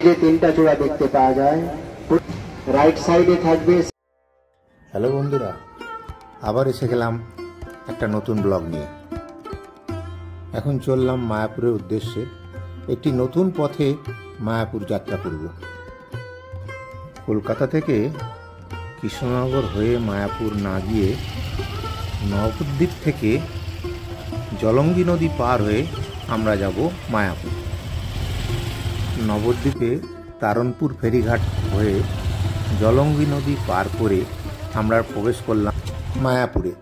যে তিনটা চূড়া দেখতে পাওয়া যায়, রাইট সাইডে থাকবে। হ্যালো বন্ধুরা, আবার এসে গেলাম একটা নতুন ব্লগ নিয়ে। এখন চললাম মায়াপুরের উদ্দেশ্যে। একটি নতুন পথে মায়াপুর যাত্রা করব। কলকাতা থেকে কৃষ্ণনগর হয়ে মায়াপুর না গিয়ে নবদ্বীপ থেকে জলঙ্গি নদী পার হয়ে আমরা যাব মায়াপুর। নবদ্বীপে তারণপুর ফেরিঘাট হয়ে জলঙ্গি নদী পার করে আমরা প্রবেশ করলাম মায়াপুরে।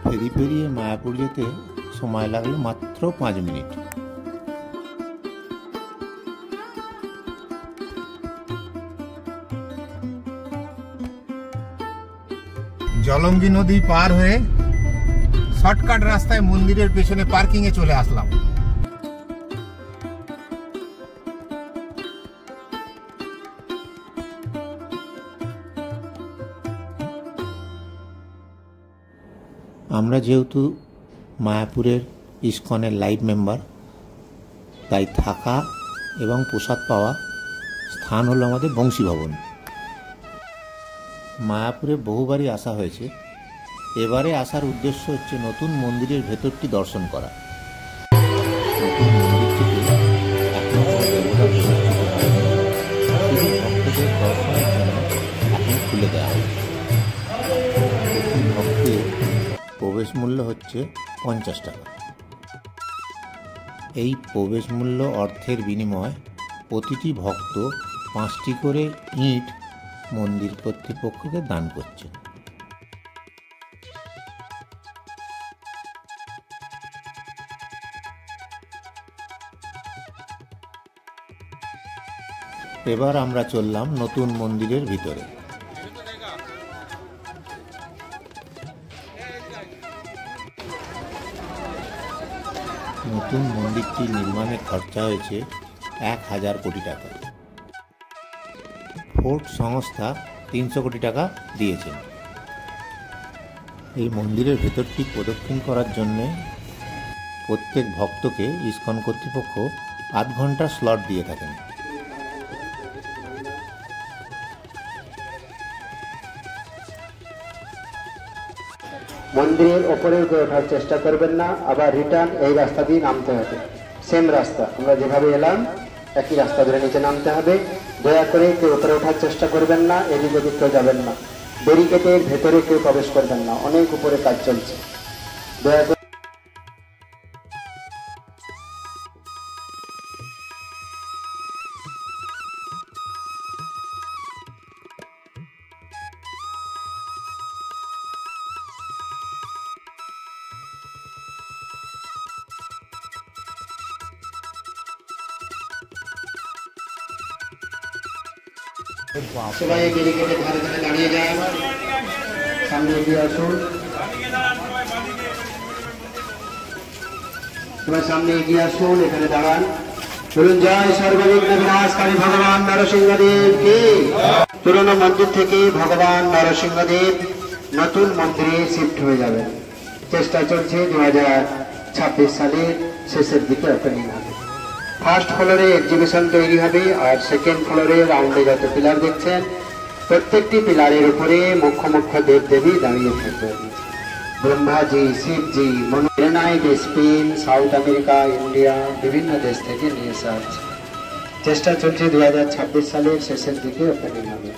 ফেরি পেরিয়ে মায়াপুর যেতে সময় লাগলো মাত্র 5 মিনিট। জলঙ্গি নদী পার হয়ে শর্টকাট রাস্তায় মন্দিরের পেছনে পার্কিং এ চলে আসলাম। আমরা যেহেতু মায়াপুরের ইস্কনের লাইভ মেম্বার, তাই থাকা এবং প্রসাদ পাওয়া স্থান হলো আমাদের বংশী ভবন। মায়াপুরে বহুবারই আসা হয়েছে, এবারে আসার উদ্দেশ্য হচ্ছে নতুন মন্দিরের ভেতরটি দর্শন করা। নতুন মন্দির থেকে এখনো কোনো দেবতা প্রতিষ্ঠিত হয়নি, শুধু ভক্তদের দর্শনের জন্য এখন খুলে দেওয়া হয়েছে। প্রতি ভক্তের প্রবেশ মূল্য হচ্ছে 50 টাকা। এই প্রবেশ মূল্য অর্থের বিনিময়ে প্রতিটি ভক্ত 5টি করে ইট মন্দির কর্তৃপক্ষকে দান করছে। এবার আমরা চললাম নতুন মন্দিরের ভিতরে। নতুন মন্দিরটি নির্মাণে খরচা হয়েছে 1000 কোটি টাকা। ফোর্ট সংস্থা 300 কোটি টাকা দিয়েছেন। এই মন্দিরের ভেতরটি প্রদক্ষিণ করার জন্য প্রত্যেক ভক্তকে ইস্কন কর্তৃপক্ষ 8 ঘন্টা স্লট দিয়ে থাকেন। মন্দিরের ওপরে ওঠার চেষ্টা করবেন না, আবার রিটার্ন এই রাস্তা দিয়ে নামতে হবে। সেম রাস্তা, আমরা যেভাবে এলাম একই রাস্তা ধরে নিচে নামতে হবে। দয়া করে কেউ উপরে ওঠার চেষ্টা করবেন না, এদিক ওদিক কেউ যাবেন না। ব্যারিকেডের ভেতরে কেউ প্রবেশ করবেন না, অনেক উপরে কাজ চলছে। দয়া করে সবাই ব্যারিকেডের ধারে ধারে দাঁড়িয়ে যান, সামনে এগিয়ে আসুন। সবাই সামনে এগিয়ে আসুন, এখানে দাঁড়ান। বলুন জয় সর্ববিঘ্ন বিনাশকারী ভগবান নরসিংহদেব কি। পুরনো মন্দির থেকে ভগবান নরসিংহদেব নতুন মন্দিরে শিফট হয়ে যাবেন। চেষ্টা চলছে 2026 সালের শেষের দিকে ওপেনিং হবে। ফার্স্ট ফ্লোরে এক্সিবিশন তৈরি হবে, আর সেকেন্ড ফ্লোরে রাউন্ডে যত পিলার দেখছেন প্রত্যেকটি পিলারের উপরে মুখ্য মুখ্য দেব দেবী দাঁড়িয়ে থাকবেন। ব্রহ্মাজি, শিবজি, মনোনায় স্পেন, সাউথ আমেরিকা, ইন্ডিয়া, বিভিন্ন দেশ থেকে নিয়ে আসা হচ্ছে। চেষ্টা চলছে 2026 সালের শেষের দিকে ওপেনিং হবে।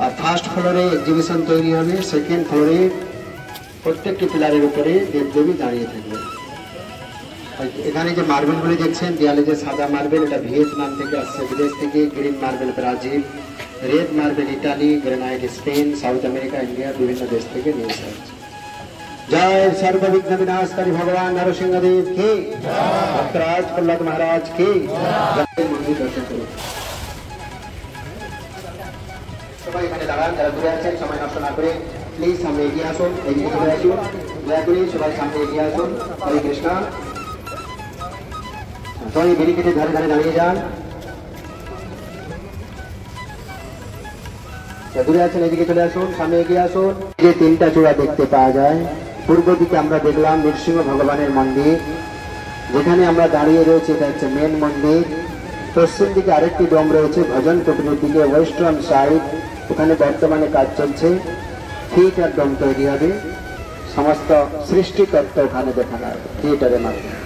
আর ফার্স্ট ফ্লোরে এক্সিবিশন তৈরি হবে, সেকেন্ড ফ্লোরে প্রত্যেকটি পিলারের উপরে দেবদেবী দাঁড়িয়ে থাকবে। এখানে যে মার্বেলগুলি দেখছেন দেয়ালে যে সাদা মার্বেল, এটা ভিয়েতনাম থেকে আসছে, বিদেশ থেকে। Green marble Brazil, red marble Italy, granite Spain, South America, India, বিভিন্ন দেশ থেকে নিয়ে আসা হচ্ছে। জয় সর্ববিঘ্ন বিনাশকারী ভগবান নরসিংহদেব কি, ভক্তরাজ প্রহ্লাদ মহারাজ কি। মন্দির দর্শন করুন। সবাই এখানে দাঁড়ান, যারা দূরে আছেন সময় নষ্ট না করে প্লিজ সামনে এগিয়ে আসুন, এগিয়ে চলে আসুন। দয়া করে সবাই সামনে এগিয়ে আসুন। হরে কৃষ্ণ। সবাই ব্যারিকেডের ধারে ধারে দাঁড়িয়ে যান। দূরে আছেন এদিকে চলে আসুন, সামনে এগিয়ে আসুন। যে তিনটা চূড়া দেখতে পাওয়া যায়, পূর্ব দিকে আমরা দেখলাম নৃসিংহ ভগবানের মন্দির, যেখানে আমরা দাঁড়িয়ে রয়েছে এটা হচ্ছে মেন মন্দির। পশ্চিম দিকে আরেকটি ডোম রয়েছে ভজন টুকরির দিকে, ওয়েস্টার্ন সাইড, ওখানে বর্তমানে কাজ চলছে। থিয়েটার ডোম তৈরি হবে, সমস্ত সৃষ্টিকর্তা ওখানে দেখানো হবে থিয়েটারের মাধ্যমে।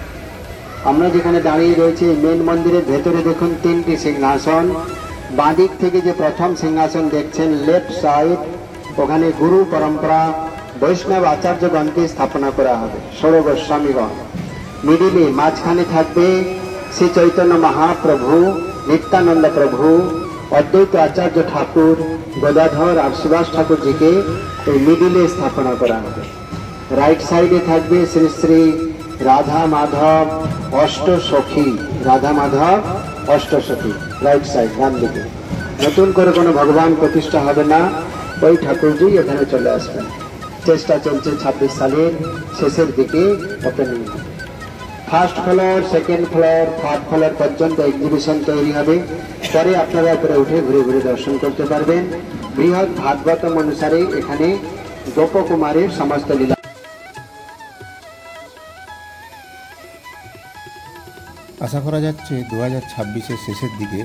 আমরা যেখানে দাঁড়িয়ে রয়েছে মেন মন্দিরের ভেতরে দেখুন তিনটি সিংহাসন। বাঁদিক থেকে যে প্রথম সিংহাসন দেখছেন লেফট সাইড, ওখানে গুরু পরম্পরা বৈষ্ণব আচার্যগণকে স্থাপনা করা হবে, ষোড়শ গোস্বামীগণ। মিডিলে মাঝখানে থাকবে শ্রী চৈতন্য মহাপ্রভু, নিত্যানন্দ প্রভু, অদ্বৈত আচার্য ঠাকুর, গদাধর আর সুভাষ ঠাকুরজিকে এই মিডিলে স্থাপনা করা হবে। রাইট সাইডে থাকবে শ্রী শ্রী রাধা মাধব অষ্টসখী, রাধা মাধব অষ্টসখী, রাইট সাইড ডান দিকে। নতুন করে কোনো ভগবান প্রতিষ্ঠা হবে না, ওই ঠাকুরজি এখানে চলে আসবেন। চেষ্টা চলছে 26 সালের শেষের দিকে ওপেনিং হবে। First floor, second floor, third floor পর্যন্ত এক্সিবিশন তৈরি হবে। পরে আপনারা উপরে উঠে ঘুরে ঘুরে দর্শন করতে পারবেন। বৃহৎ ভাগবতম অনুসারে এখানে গোপকুমারের সমস্ত লীলা। আশা করা যাচ্ছে 2026-এর শেষের দিকে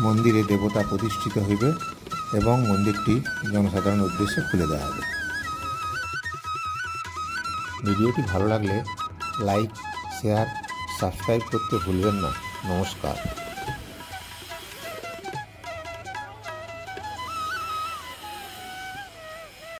মন্দিরে দেবতা প্রতিষ্ঠিত হইবে এবং মন্দিরটি জনসাধারণের উদ্দেশ্যে খুলে দেওয়া হবে। ভিডিওটি ভালো লাগলে লাইক, শেয়ার, সাবস্ক্রাইব করতে ভুলবেন না। নমস্কার।